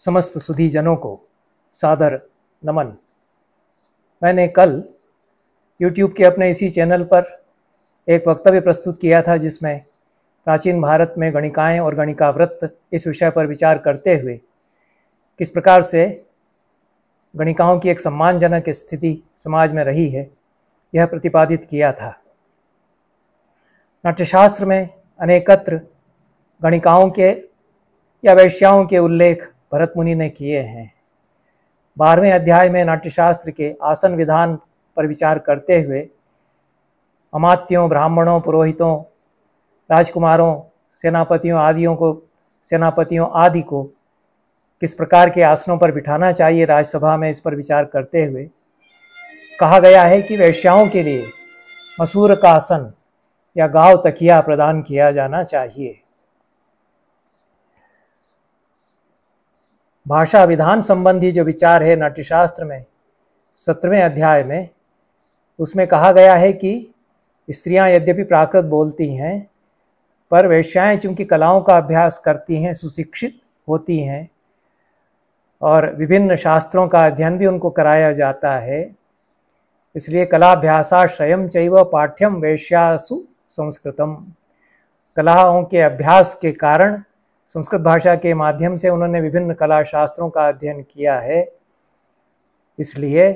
समस्त सुधीजनों को सादर नमन। मैंने कल YouTube के अपने इसी चैनल पर एक वक्तव्य प्रस्तुत किया था जिसमें प्राचीन भारत में गणिकाएँ और गणिकाव्रत इस विषय पर विचार करते हुए किस प्रकार से गणिकाओं की एक सम्मानजनक स्थिति समाज में रही है यह प्रतिपादित किया था। नाट्यशास्त्र में अनेकत्र गणिकाओं के या वैश्याओं के उल्लेख भरत मुनि ने किए हैं। 12वें अध्याय में नाट्यशास्त्र के आसन विधान पर विचार करते हुए अमात्यों, ब्राह्मणों, पुरोहितों, राजकुमारों, सेनापतियों आदि को किस प्रकार के आसनों पर बिठाना चाहिए राजसभा में, इस पर विचार करते हुए कहा गया है कि वैश्याओं के लिए मसूर का आसन या गाव तकिया प्रदान किया जाना चाहिए। भाषा विधान संबंधी जो विचार है नाट्यशास्त्र में 17वें अध्याय में, उसमें कहा गया है कि स्त्रियां यद्यपि प्राकृत बोलती हैं पर वैश्याएं चूंकि कलाओं का अभ्यास करती हैं, सुशिक्षित होती हैं और विभिन्न शास्त्रों का अध्ययन भी उनको कराया जाता है, इसलिए कलाभ्यासाश्रयं चैव पाठ्यम वैश्यासु संस्कृतम। कलाओं के अभ्यास के कारण संस्कृत भाषा के माध्यम से उन्होंने विभिन्न कला शास्त्रों का अध्ययन किया है, इसलिए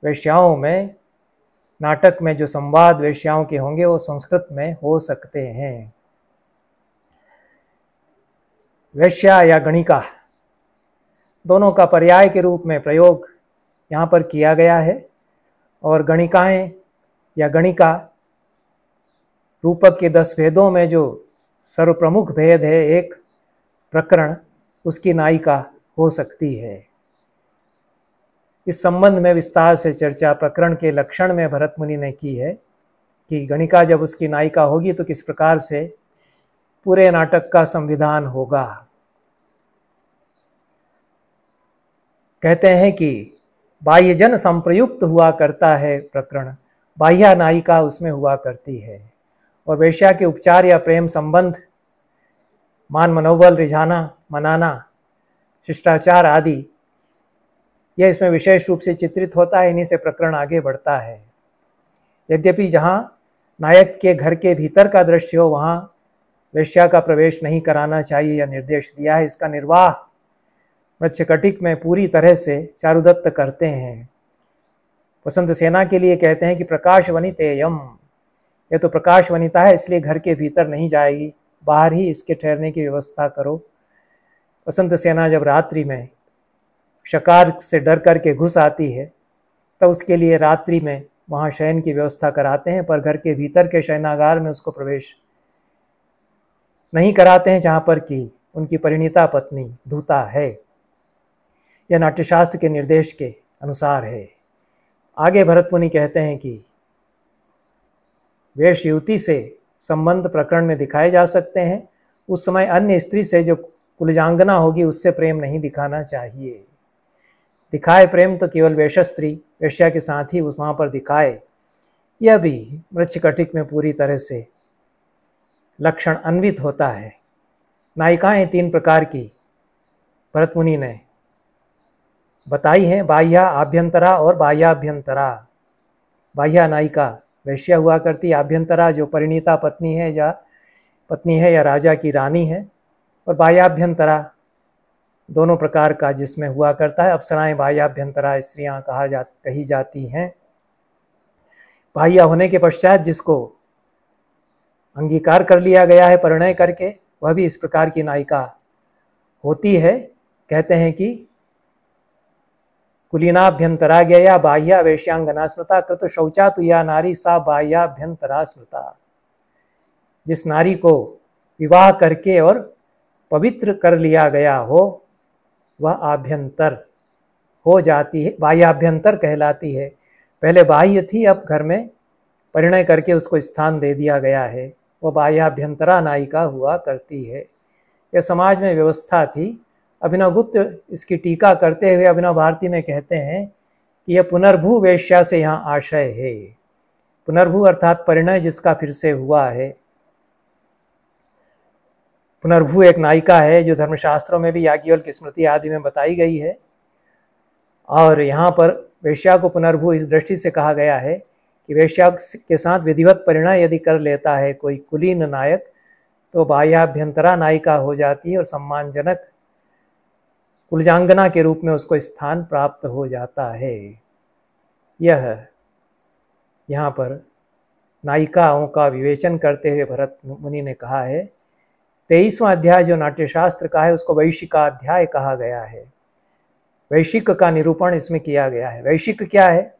वैश्याओं में नाटक में जो संवाद वैश्याओं के होंगे वो संस्कृत में हो सकते हैं। वैश्या या गणिका दोनों का पर्याय के रूप में प्रयोग यहाँ पर किया गया है और गणिकाएं या गणिका रूपक के 10 भेदों में जो सर्वप्रमुख भेद है एक प्रकरण, उसकी नायिका हो सकती है। इस संबंध में विस्तार से चर्चा प्रकरण के लक्षण में भरत मुनि ने की है कि गणिका जब उसकी नायिका होगी तो किस प्रकार से पूरे नाटक का संविधान होगा। कहते हैं कि बाह्यजन संप्रयुक्त हुआ करता है प्रकरण, बाह्या नायिका उसमें हुआ करती है और वेश्या के उपचार या प्रेम संबंध, मान मनोबल, रिझाना, मनाना, शिष्टाचार आदि यह इसमें विशेष रूप से चित्रित होता है, इन्हीं से प्रकरण आगे बढ़ता है। यद्यपि जहाँ नायक के घर के भीतर का दृश्य हो वहाँ वेश्या का प्रवेश नहीं कराना चाहिए या निर्देश दिया है। इसका निर्वाह मृच्छकटिक में पूरी तरह से चारुदत्त करते हैं। वसंत सेना के लिए कहते हैं कि प्रकाश वनितेयम, यह तो प्रकाश वनिता है इसलिए घर के भीतर नहीं जाएगी, बाहर ही इसके ठहरने की व्यवस्था करो। वसंत सेना जब रात्रि में शकार से डर करके घुस आती है तब उसके लिए रात्रि में वहाँ शयन की व्यवस्था कराते हैं, पर घर के भीतर के शयनागार में उसको प्रवेश नहीं कराते हैं जहाँ पर कि उनकी परिणीता पत्नी धूता है। यह नाट्यशास्त्र के निर्देश के अनुसार है। आगे भरत मुनि कहते हैं कि वेश युवती से संबंध प्रकरण में दिखाए जा सकते हैं। उस समय अन्य स्त्री से जो कुलजांगना होगी उससे प्रेम नहीं दिखाना चाहिए। दिखाए प्रेम तो केवल वेश्या वेश्या के साथ ही उस वहाँ पर दिखाए, यह भी मृच्छकटिक में पूरी तरह से लक्षण अन्वित होता है। नायिकाएं 3 प्रकार की भरत मुनि ने बताई हैं, बाह्या, आभ्यंतरा और बाह्याभ्यंतरा। बाह्या नायिका वैश्या हुआ करती, आभ्यंतरा जो परिणीता पत्नी है या राजा की रानी है, और बाह्याभ्यंतरा दोनों प्रकार का जिसमें हुआ करता है। अप्सराएं बाह्याभ्यंतरा स्त्रियां कही जाती हैं। बाह्या होने के पश्चात जिसको अंगीकार कर लिया गया है परिणय करके, वह भी इस प्रकार की नायिका होती है। कहते हैं कि कुलीनाभ्यंतरा गया बाह्या वेश्यांगना स्मृता कृत शौचा तु या नारी सा बाह्याभ्यंतरा स्मृता। जिस नारी को विवाह करके और पवित्र कर लिया गया हो वह आभ्यंतर हो जाती है, बाह्याभ्यंतर कहलाती है। पहले बाह्य थी, अब घर में परिणय करके उसको स्थान दे दिया गया है, वह बाह्याभ्यंतरा नायिका हुआ करती है। यह समाज में व्यवस्था थी। अभिनव गुप्त इसकी टीका करते हुए अभिनव भारती में कहते हैं कि यह पुनर्भू वेश्या से यहाँ आशय है। पुनर्भू अर्थात परिणय जिसका फिर से हुआ है। पुनर्भू एक नायिका है जो धर्मशास्त्रों में भी याज्ञवल्क्य की स्मृति आदि में बताई गई है। और यहाँ पर वेश्या को पुनर्भू इस दृष्टि से कहा गया है कि वेश्या के साथ विधिवत परिणय यदि कर लेता है कोई कुलीन नायक तो बाह्याभ्यंतरा नायिका हो जाती है और सम्मानजनक कुलजांगना के रूप में उसको स्थान प्राप्त हो जाता है। यह यहाँ पर नायिकाओं का विवेचन करते हुए भरत मुनि ने कहा है। 23वां अध्याय जो नाट्यशास्त्र का है उसको वैशिकाध्याय कहा गया है। वैशिक का निरूपण इसमें किया गया है। वैशिक क्या है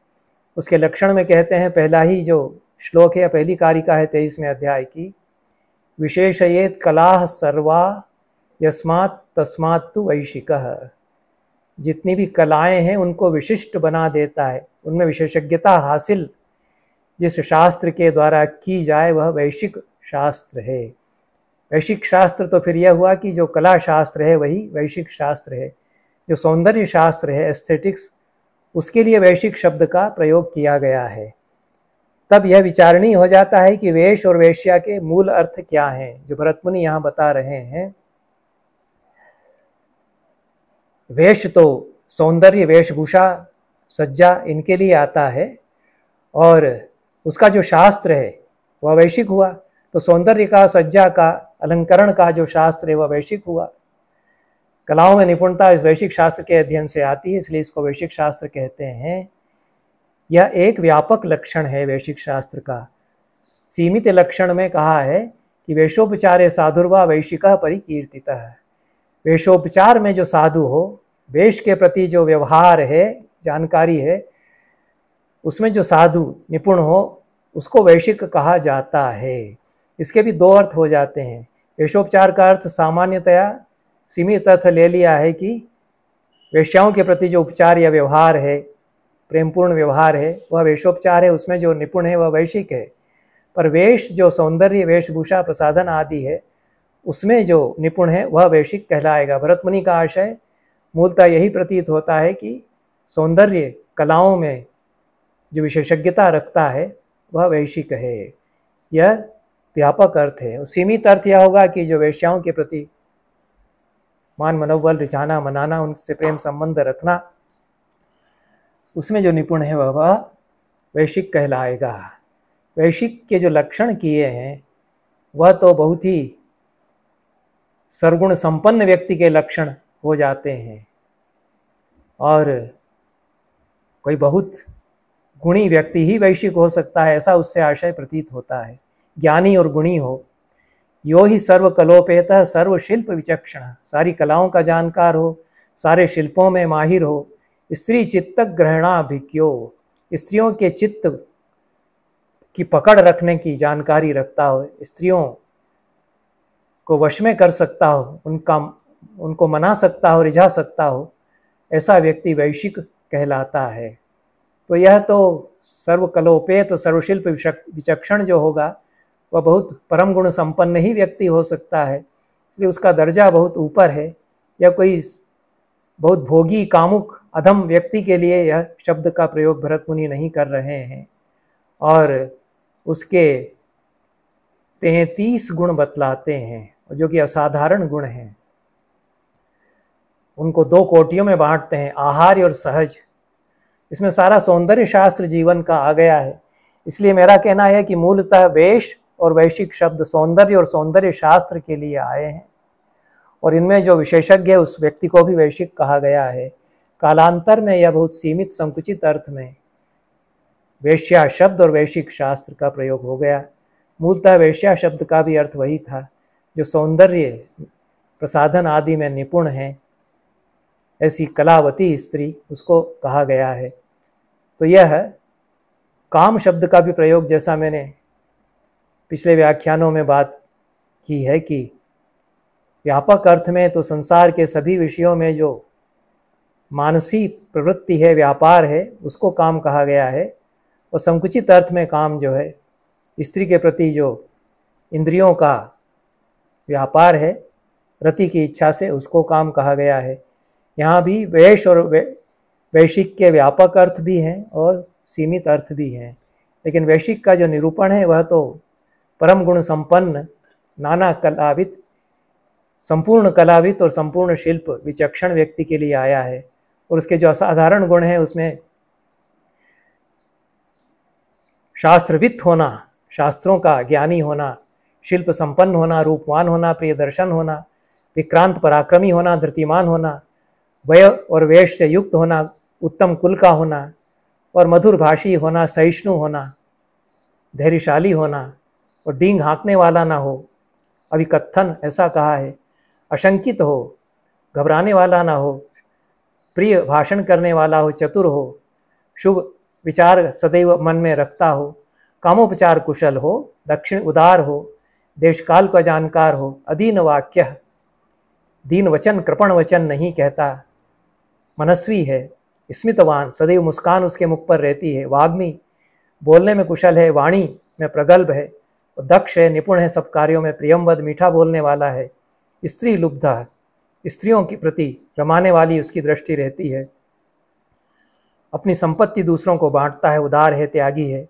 उसके लक्षण में कहते हैं, पहला ही जो श्लोक है, पहली कारिका है 23वें अध्याय की, विशेषयेत कलाः सर्वा यस्मात् तस्मात् तु वैशिकः। जितनी भी कलाएं हैं उनको विशिष्ट बना देता है, उनमें विशेषज्ञता हासिल जिस शास्त्र के द्वारा की जाए वह वैशिक शास्त्र है। वैशिक शास्त्र तो फिर यह हुआ कि जो कला शास्त्र है वही वैशिक शास्त्र है। जो सौंदर्य शास्त्र है, एस्थेटिक्स, उसके लिए वैशिक शब्द का प्रयोग किया गया है। तब यह विचारणीय हो जाता है कि वेश और वेश्या के मूल अर्थ क्या हैं, जो भरत मुनि यहाँ बता रहे हैं। वेश तो सौंदर्य, वेशभूषा, सज्जा इनके लिए आता है और उसका जो शास्त्र है वह वैशिक हुआ। तो सौंदर्य का, सज्जा का, अलंकरण का जो शास्त्र है वह वैशिक हुआ। कलाओं में निपुणता इस वैशिक शास्त्र के अध्ययन से आती है, इसलिए इसको वैशिक शास्त्र कहते हैं। यह एक व्यापक लक्षण है वैशिक शास्त्र का। सीमित लक्षण में कहा है कि वेशोपचारे साधुर्वा वैशिकः परिकीर्तितः। वेशोपचार में जो साधु हो, वेश के प्रति जो व्यवहार है, जानकारी है, उसमें जो साधु निपुण हो उसको वैशिक कहा जाता है। इसके भी दो अर्थ हो जाते हैं। वेशोपचार का अर्थ सामान्यतया सीमित अर्थ ले लिया है कि वेश्याओं के प्रति जो उपचार या व्यवहार है, प्रेमपूर्ण व्यवहार है, वह वेशोपचार है, उसमें जो निपुण है वह वैशिक है। पर वेश जो सौंदर्य, वेशभूषा, प्रसाधन आदि है, उसमें जो निपुण है वह वैशिक कहलाएगा। भरत मुनि का आशय मूलतः यही प्रतीत होता है कि सौंदर्य कलाओं में जो विशेषज्ञता रखता है वह वैशिक है। यह व्यापक अर्थ है। सीमित अर्थ यह होगा कि जो वेश्याओं के प्रति मान, मनोबल, रिझाना, मनाना, उनसे प्रेम संबंध रखना, उसमें जो निपुण है वह वैशिक कहलाएगा। वैशिक के जो लक्षण किए हैं वह तो बहुत ही सर्वगुण संपन्न व्यक्ति के लक्षण हो जाते हैं और कोई बहुत गुणी व्यक्ति ही वैशिक हो सकता है, ऐसा उससे आशय प्रतीत होता है। ज्ञानी और गुणी हो, यो ही सर्व कलोपेतः सर्व शिल्प विचक्षण, सारी कलाओं का जानकार हो, सारे शिल्पों में माहिर हो, स्त्री चित्त ग्रहणाभिज्ञो, स्त्रियों के चित्त की पकड़ रखने की जानकारी रखता हो, स्त्रियों को वश में कर सकता हो, उनको मना सकता हो, रिझा सकता हो, ऐसा व्यक्ति वैशिक कहलाता है। तो यह तो सर्वकलोपेत सर्वशिल्प विचक्षण जो होगा वह बहुत परम गुण संपन्न ही व्यक्ति हो सकता है, इसलिए उसका दर्जा बहुत ऊपर है। या कोई बहुत भोगी, कामुक, अधम व्यक्ति के लिए यह शब्द का प्रयोग भरत मुनि नहीं कर रहे हैं। और उसके 33 गुण बतलाते हैं जो कि असाधारण गुण हैं। उनको दो कोटियों में बांटते हैं, आहार्य और सहज। इसमें सारा सौंदर्य शास्त्र जीवन का आ गया है। इसलिए मेरा कहना है कि मूलतः वेश और वैशिक शब्द सौंदर्य और सौंदर्य शास्त्र के लिए आए हैं और इनमें जो विशेषज्ञ है उस व्यक्ति को भी वैशिक कहा गया है। कालांतर में यह बहुत सीमित संकुचित अर्थ में वेश्या शब्द और वैशिक शास्त्र का प्रयोग हो गया। मूलतः वेश्या शब्द का भी अर्थ वही था, जो सौंदर्य, प्रसाधन आदि में निपुण है, ऐसी कलावती स्त्री उसको कहा गया है। तो यह काम शब्द का भी प्रयोग, जैसा मैंने पिछले व्याख्यानों में बात की है कि व्यापक अर्थ में तो संसार के सभी विषयों में जो मानसिक प्रवृत्ति है, व्यापार है, उसको काम कहा गया है। और संकुचित अर्थ में काम जो है स्त्री के प्रति जो इंद्रियों का व्यापार है, रति की इच्छा से, उसको काम कहा गया है। यहाँ भी वेश और वैशिक के व्यापक अर्थ भी हैं और सीमित अर्थ भी हैं, लेकिन वैशिक का जो निरूपण है वह तो परम गुण संपन्न, नाना कलावित संपूर्ण कलाविद और संपूर्ण शिल्प विचक्षण व्यक्ति के लिए आया है। और उसके जो असाधारण गुण हैं उसमें शास्त्रविद होना, शास्त्रों का ज्ञानी होना, शिल्प संपन्न होना, रूपवान होना, प्रिय दर्शन होना, विक्रांत पराक्रमी होना, धृतिमान होना, वय और वेश से युक्त होना, उत्तम कुल का होना और मधुर भाषी होना, सहिष्णु होना, धैर्यशाली होना और डींग हाँकने वाला ना हो, अभिकथन ऐसा कहा है, अशंकित हो, घबराने वाला ना हो, प्रिय भाषण करने वाला हो, चतुर हो, शुभ विचार सदैव मन में रखता हो, कामोपचार कुशल हो, दक्षिण उदार हो, देश काल का जानकार हो, अधीन वाक्य, दीन वचन कृपण वचन नहीं कहता, मनस्वी है, स्मितवान, सदैव मुस्कान उसके मुख पर रहती है, वाग्मी, बोलने में कुशल है, वाणी में प्रगल्भ है, दक्ष है, निपुण है, सब कार्यों में प्रियमवद, मीठा बोलने वाला है, स्त्री लुब्धा, स्त्रियों के प्रति रमाने वाली उसकी दृष्टि रहती है, अपनी संपत्ति दूसरों को बांटता है, उदार है, त्यागी है,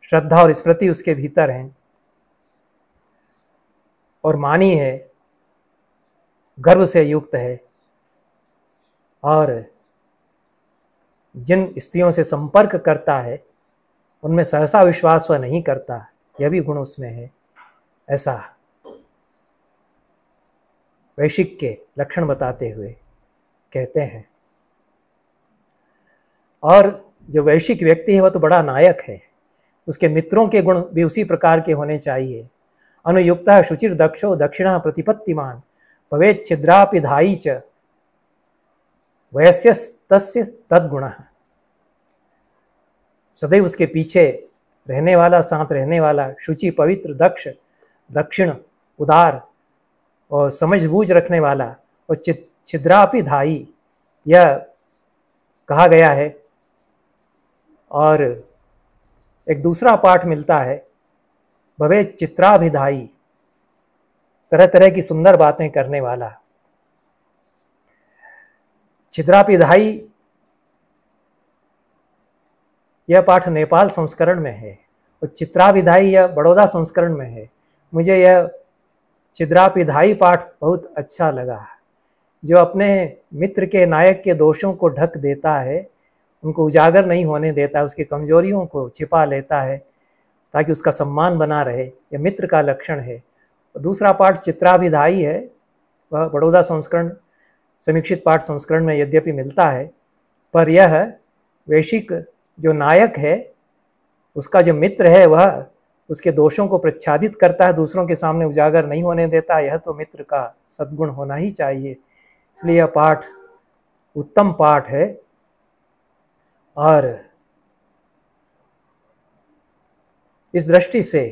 श्रद्धा और स्मृति उसके भीतर हैं और मानी है, गर्व से युक्त है और जिन स्त्रियों से संपर्क करता है उनमें सहसा विश्वास वह नहीं करता, यह भी गुण उसमें है। ऐसा वैशिक के लक्षण बताते हुए कहते हैं। और जो वैशिक व्यक्ति है वह तो बड़ा नायक है, उसके मित्रों के गुण भी उसी प्रकार के होने चाहिए। अनुयुक्तः शुचिर दक्षो दक्षिणः प्रतिपत्तिमान भवेत् छिद्रापि धायी च वयस्यस्तस्य तद्गुणः। सदैव उसके पीछे रहने वाला, साथ रहने वाला, शुचि, पवित्र, दक्ष, दक्षिण, उदार और समझबूझ रखने वाला और छिद्रापि धायी, यह कहा गया है। और एक दूसरा पाठ मिलता है, भवेत् चित्राभिधायी, तरह तरह की सुंदर बातें करने वाला। छिद्राभिधायी यह पाठ नेपाल संस्करण में है और चित्राभिधायी यह बड़ौदा संस्करण में है। मुझे यह छिद्राभिधायी पाठ बहुत अच्छा लगा, जो अपने मित्र के, नायक के दोषों को ढक देता है, उनको उजागर नहीं होने देता, उसकी कमजोरियों को छिपा लेता है ताकि उसका सम्मान बना रहे। यह मित्र का लक्षण है। दूसरा पाठ चित्राभिधायी है, वह बड़ौदा संस्करण, समीक्षित पाठ संस्करण में यद्यपि मिलता है, पर यह वैशिक जो नायक है उसका जो मित्र है वह उसके दोषों को प्रच्छादित करता है, दूसरों के सामने उजागर नहीं होने देता। यह तो मित्र का सद्गुण होना ही चाहिए। इसलिए यह पाठ उत्तम पाठ है। और इस दृष्टि से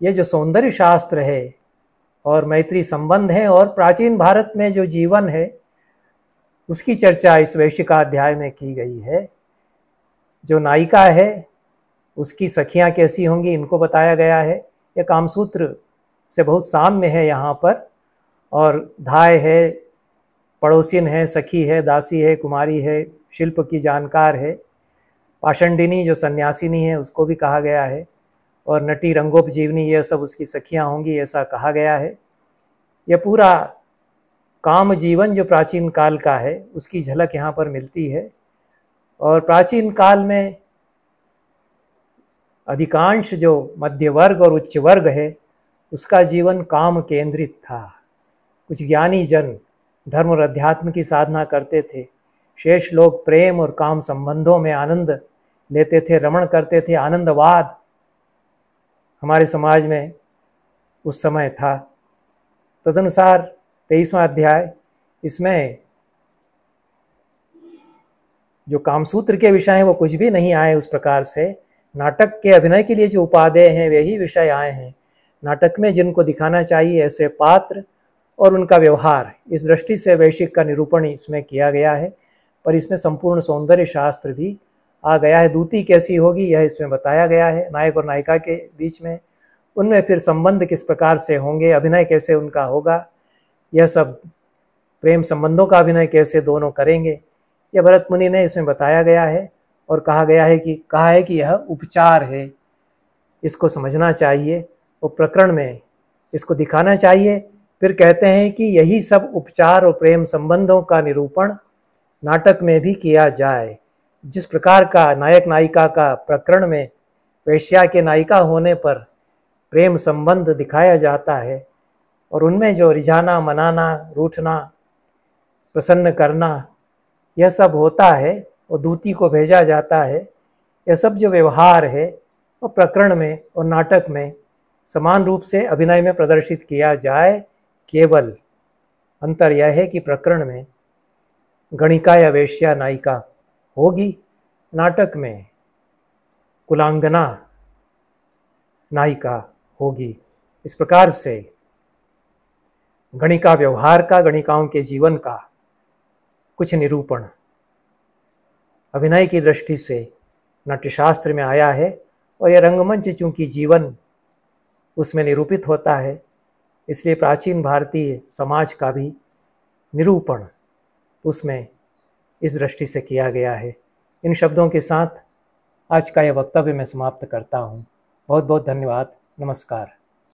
ये जो सौंदर्य शास्त्र है और मैत्री संबंध है और प्राचीन भारत में जो जीवन है उसकी चर्चा इस वैशिकाध्याय में की गई है। जो नायिका है उसकी सखियां कैसी होंगी इनको बताया गया है। यह कामसूत्र से बहुत साम्य है यहाँ पर। और धाय है, पड़ोसिन है, सखी है, दासी है, कुमारी है, शिल्प की जानकार है, पाषंडिनी जो सन्यासिनी है उसको भी कहा गया है, और नटी, रंगोपजीवनी, यह सब उसकी सखियां होंगी ऐसा कहा गया है। यह पूरा काम जीवन जो प्राचीन काल का है उसकी झलक यहाँ पर मिलती है। और प्राचीन काल में अधिकांश जो मध्य वर्ग और उच्च वर्ग है उसका जीवन काम केंद्रित था। कुछ ज्ञानी जन धर्म और अध्यात्म की साधना करते थे, शेष लोग प्रेम और काम संबंधों में आनंद लेते थे, रमण करते थे। आनंदवाद हमारे समाज में उस समय था। तदनुसार 23वां अध्याय, इसमें जो कामसूत्र के विषय हैं वो कुछ भी नहीं आए उस प्रकार से। नाटक के अभिनय के लिए जो उपादेय हैं वही विषय आए हैं। नाटक में जिनको दिखाना चाहिए ऐसे पात्र और उनका व्यवहार, इस दृष्टि से वैशिक का निरूपण इसमें किया गया है। पर इसमें संपूर्ण सौंदर्य शास्त्र भी आ गया है। दूती कैसी होगी यह इसमें बताया गया है, नायक और नायिका के बीच में, उनमें फिर संबंध किस प्रकार से होंगे, अभिनय कैसे उनका होगा, यह सब प्रेम संबंधों का अभिनय कैसे दोनों करेंगे, यह भरत मुनि ने इसमें बताया गया है। और कहा है कि यह उपचार है, इसको समझना चाहिए और प्रकरण में इसको दिखाना चाहिए फिर कहते हैं कि यही सब उपचार और प्रेम संबंधों का निरूपण नाटक में भी किया जाए। जिस प्रकार का नायक नायिका का प्रकरण में वेश्या के नायिका होने पर प्रेम संबंध दिखाया जाता है और उनमें जो रिझाना, मनाना, रूठना, प्रसन्न करना, यह सब होता है और दूती को भेजा जाता है, यह सब जो व्यवहार है वो प्रकरण में और नाटक में समान रूप से अभिनय में प्रदर्शित किया जाए। केवल अंतर यह है कि प्रकरण में गणिका या वेश्या नायिका होगी, नाटक में कुलांगना नायिका होगी। इस प्रकार से गणिका व्यवहार का, गणिकाओं के जीवन का कुछ निरूपण अभिनय की दृष्टि से नाट्यशास्त्र में आया है और यह रंगमंच चूंकि जीवन उसमें निरूपित होता है, इसलिए प्राचीन भारतीय समाज का भी निरूपण उसमें इस दृष्टि से किया गया है। इन शब्दों के साथ आज का यह वक्तव्य मैं समाप्त करता हूँ। बहुत बहुत धन्यवाद। नमस्कार।